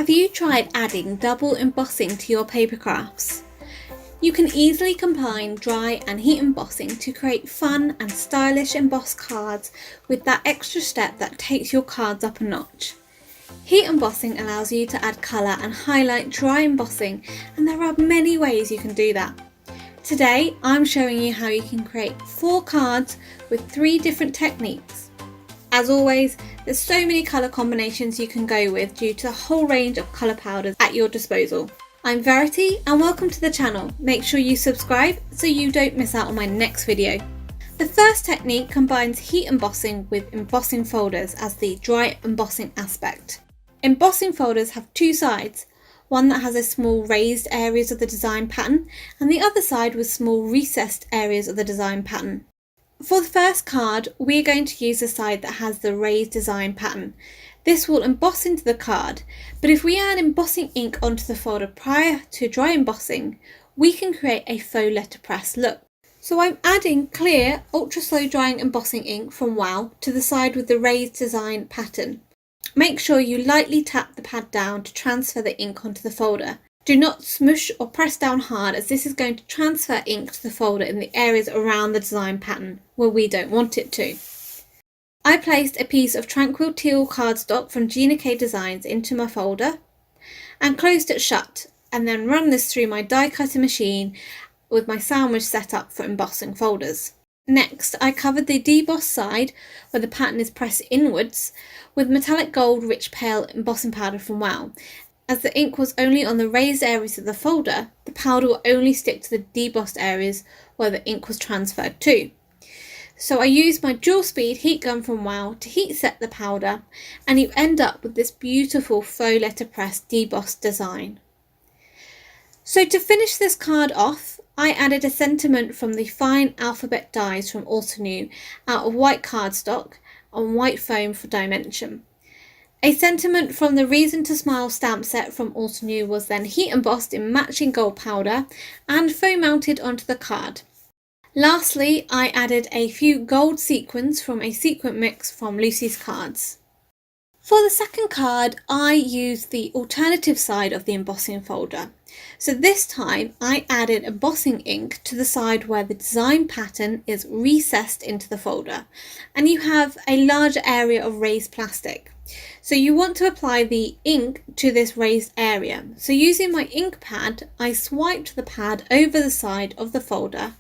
Have you tried adding double embossing to your paper crafts? You can easily combine dry and heat embossing to create fun and stylish embossed cards with that extra step that takes your cards up a notch. Heat embossing allows you to add colour and highlight dry embossing, and there are many ways you can do that. Today I'm showing you how you can create 4 cards with 3 different techniques. As always, there's so many colour combinations you can go with due to the whole range of colour powders at your disposal. I'm Verity and welcome to the channel. Make sure you subscribe so you don't miss out on my next video. The first technique combines heat embossing with embossing folders as the dry embossing aspect. Embossing folders have 2 sides, one that has a small raised areas of the design pattern and the other side with small recessed areas of the design pattern. For the first card, we are going to use the side that has the raised design pattern. This will emboss into the card, but if we add embossing ink onto the folder prior to dry embossing, we can create a faux letterpress look. So I'm adding clear, ultra slow drying embossing ink from WOW to the side with the raised design pattern. Make sure you lightly tap the pad down to transfer the ink onto the folder. Do not smush or press down hard, as this is going to transfer ink to the folder in the areas around the design pattern where we don't want it to. I placed a piece of tranquil teal cardstock from Gina Designs into my folder and closed it shut, and then run this through my die cutting machine with my sandwich set up for embossing folders. Next, I covered the debossed side where the pattern is pressed inwards with metallic gold rich pale embossing powder from WOW. As the ink was only on the raised areas of the folder, the powder will only stick to the debossed areas where the ink was transferred to. So I used my dual speed heat gun from WOW to heat set the powder, and you end up with this beautiful faux letterpress debossed design. So to finish this card off, I added a sentiment from the fine alphabet dies from Altenew out of white cardstock and white foam for dimension. A sentiment from the Reason to Smile stamp set from Altenew was then heat embossed in matching gold powder and foam mounted onto the card. Lastly, I added a few gold sequins from a sequin mix from Lucy's Cards. For the second card, I used the alternative side of the embossing folder. So this time I added embossing ink to the side where the design pattern is recessed into the folder and you have a larger area of raised plastic. So you want to apply the ink to this raised area. So using my ink pad, I swiped the pad over the side of the folder,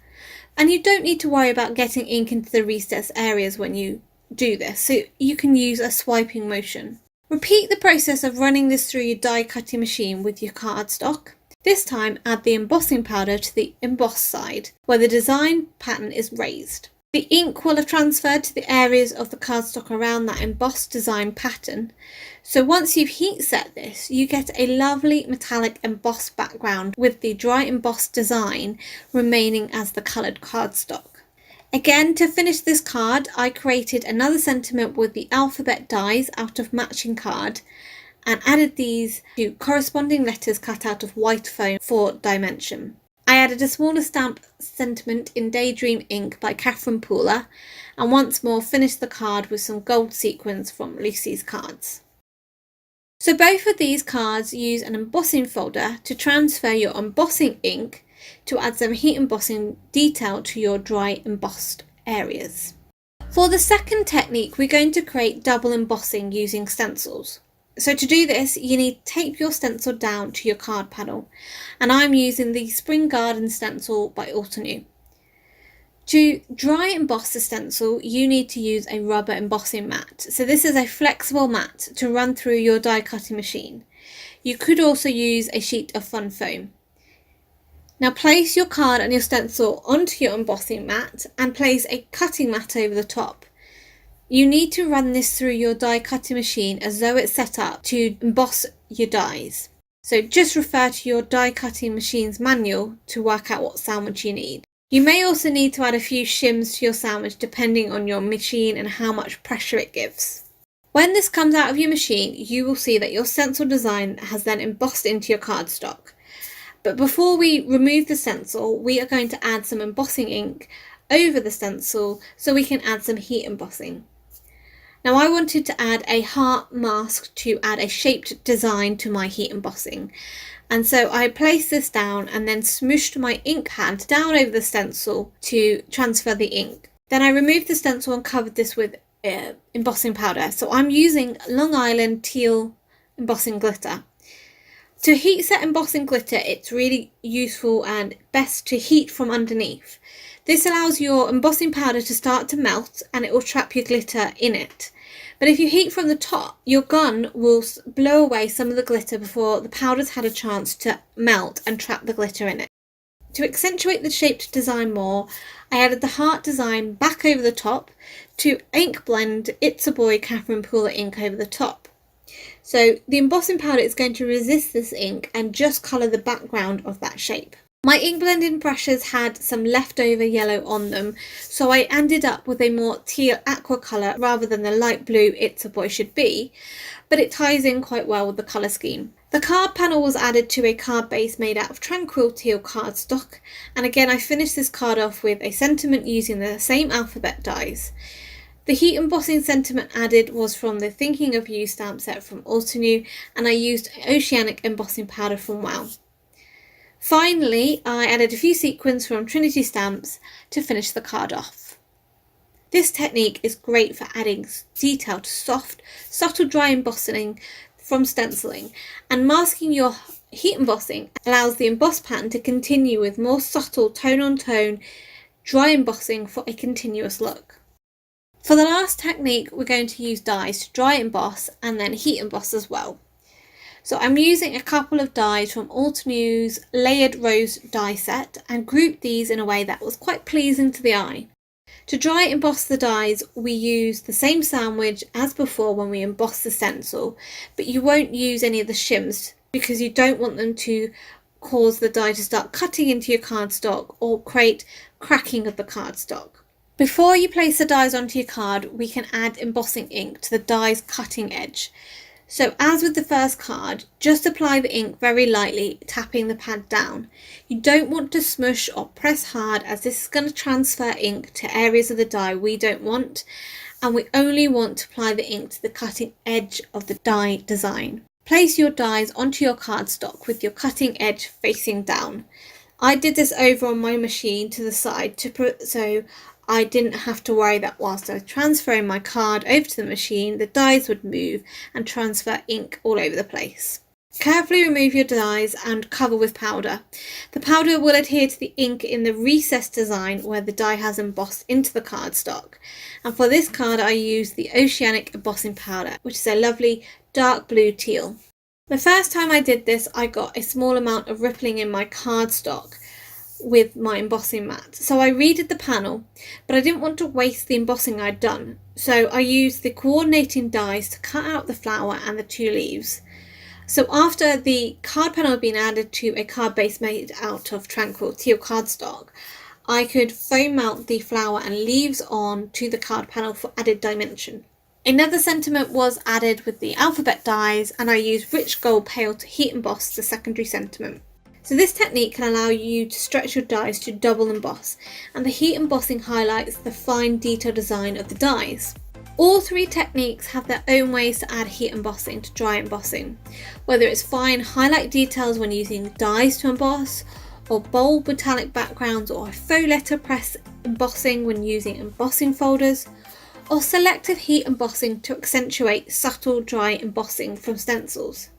and you don't need to worry about getting ink into the recessed areas when you do this, so you can use a swiping motion. Repeat the process of running this through your die cutting machine with your cardstock. This time add the embossing powder to the embossed side where the design pattern is raised. The ink will have transferred to the areas of the cardstock around that embossed design pattern. So once you've heat set this, you get a lovely metallic embossed background with the dry embossed design remaining as the coloured cardstock. Again, to finish this card, I created another sentiment with the alphabet dies out of matching card and added these to corresponding letters cut out of white foam for dimension. I added a smaller stamp sentiment in Daydream ink by Catherine Pooler, and once more finished the card with some gold sequins from Lucy's Cards. So both of these cards use an embossing folder to transfer your embossing ink to add some heat embossing detail to your dry embossed areas. For the second technique, we're going to create double embossing using stencils. So to do this, you need to tape your stencil down to your card panel, and I'm using the Spring Garden stencil by Altenew. To dry emboss the stencil, you need to use a rubber embossing mat. So this is a flexible mat to run through your die cutting machine. You could also use a sheet of fun foam. Now place your card and your stencil onto your embossing mat and place a cutting mat over the top. You need to run this through your die cutting machine as though it's set up to emboss your dies. So just refer to your die cutting machine's manual to work out what sandwich you need. You may also need to add a few shims to your sandwich depending on your machine and how much pressure it gives. When this comes out of your machine, you will see that your stencil design has then embossed into your cardstock. But before we remove the stencil, we are going to add some embossing ink over the stencil so we can add some heat embossing. Now I wanted to add a heart mask to add a shaped design to my heat embossing. And so I placed this down and then smooshed my ink pad down over the stencil to transfer the ink. Then I removed the stencil and covered this with embossing powder. So I'm using Long Island teal embossing glitter. To heat set embossing glitter, it's really useful and best to heat from underneath. This allows your embossing powder to start to melt and it will trap your glitter in it. But if you heat from the top, your gun will blow away some of the glitter before the powder's had a chance to melt and trap the glitter in it. To accentuate the shaped design more, I added the heart design back over the top to ink blend It's a Boy Catherine Pooler ink over the top. So the embossing powder is going to resist this ink and just colour the background of that shape. My ink blending brushes had some leftover yellow on them, so I ended up with a more teal aqua colour rather than the light blue It's a Boy should be, but it ties in quite well with the colour scheme. The card panel was added to a card base made out of tranquil teal cardstock, and again I finished this card off with a sentiment using the same alphabet dies. The heat embossing sentiment added was from the Thinking of You stamp set from Altenew, and I used Oceanic embossing powder from Wow. Finally, I added a few sequins from Trinity Stamps to finish the card off. This technique is great for adding detail to soft, subtle dry embossing from stenciling, and masking your heat embossing allows the emboss pattern to continue with more subtle tone-on-tone dry embossing for a continuous look. For the last technique, we're going to use dies to dry emboss and then heat emboss as well. So I'm using a couple of dies from Altenew's Layered Rose die set and grouped these in a way that was quite pleasing to the eye. To dry emboss the dies, we use the same sandwich as before when we emboss the stencil, but you won't use any of the shims because you don't want them to cause the die to start cutting into your cardstock or create cracking of the cardstock. Before you place the dies onto your card, we can add embossing ink to the die's cutting edge. So as with the first card, just apply the ink very lightly, tapping the pad down. You don't want to smush or press hard as this is going to transfer ink to areas of the die we don't want, and we only want to apply the ink to the cutting edge of the die design. Place your dies onto your cardstock with your cutting edge facing down. I did this over on my machine to the side so I didn't have to worry that whilst I was transferring my card over to the machine, the dies would move and transfer ink all over the place. Carefully remove your dies and cover with powder. The powder will adhere to the ink in the recessed design where the die has embossed into the cardstock. And for this card I used the Oceanic embossing powder, which is a lovely dark blue teal. The first time I did this, I got a small amount of rippling in my cardstock with my embossing mat, so I redid the panel, but I didn't want to waste the embossing I'd done, so I used the coordinating dies to cut out the flower and the two leaves. So after the card panel had been added to a card base made out of tranquil teal cardstock, I could foam mount the flower and leaves on to the card panel for added dimension. Another sentiment was added with the alphabet dies, and I used rich gold pale to heat emboss the secondary sentiment. So this technique can allow you to stretch your dies to double emboss, and the heat embossing highlights the fine detail design of the dies. All three techniques have their own ways to add heat embossing to dry embossing, whether it's fine highlight details when using dies to emboss, or bold metallic backgrounds, or faux letterpress embossing when using embossing folders, or selective heat embossing to accentuate subtle dry embossing from stencils.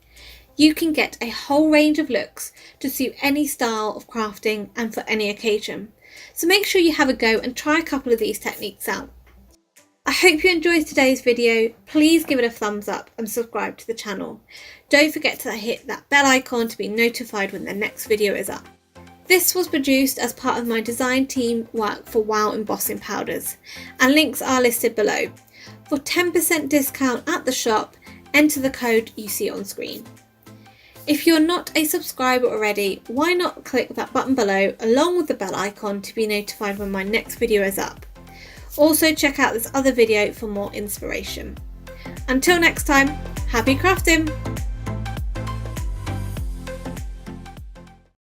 You can get a whole range of looks to suit any style of crafting and for any occasion. So make sure you have a go and try a couple of these techniques out. I hope you enjoyed today's video. Please give it a thumbs up and subscribe to the channel. Don't forget to hit that bell icon to be notified when the next video is up. This was produced as part of my design team work for Wow embossing powders, and links are listed below. For 10% discount at the shop, enter the code you see on screen. If you're not a subscriber already, why not click that button below along with the bell icon to be notified when my next video is up. Also check out this other video for more inspiration. Until next time, happy crafting!